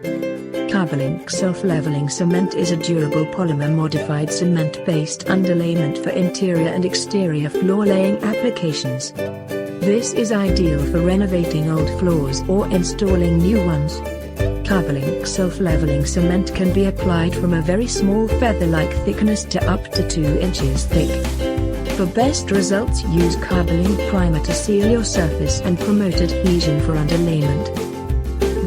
Carbolink Self-Leveling Cement is a durable polymer-modified cement-based underlayment for interior and exterior floor laying applications. This is ideal for renovating old floors or installing new ones. Carbolink Self-Leveling Cement can be applied from a very small feather-like thickness to up to 2 inches thick. For best results, use Carbolink Primer to seal your surface and promote adhesion for underlayment.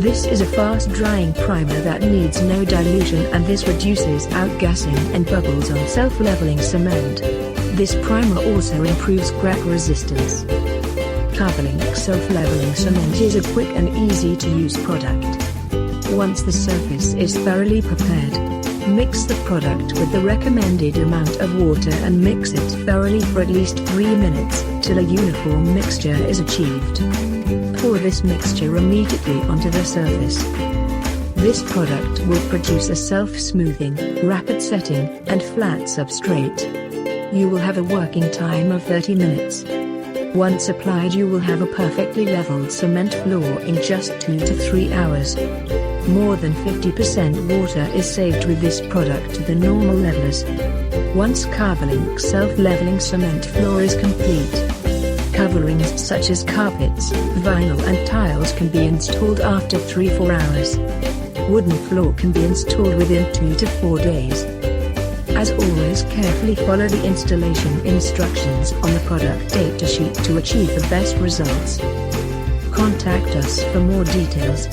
This is a fast-drying primer that needs no dilution, and this reduces outgassing and bubbles on self-leveling cement. This primer also improves crack resistance. Carbolink Self-Leveling Cement is a quick and easy-to-use product. Once the surface is thoroughly prepared, mix the product with the recommended amount of water and mix it thoroughly for at least 3 minutes, till a uniform mixture is achieved. Pour this mixture immediately onto the surface. This product will produce a self-smoothing, rapid setting, and flat substrate. You will have a working time of 30 minutes. Once applied, you will have a perfectly leveled cement floor in just 2 to 3 hours. More than 50% water is saved with this product to the normal levelers. Once Carbolink Self-Leveling Cement floor is complete, coverings such as carpets, vinyl and tiles can be installed after 3-4 hours. Wooden floor can be installed within 2 to 4 days. As always, carefully follow the installation instructions on the product data sheet to achieve the best results. Contact us for more details.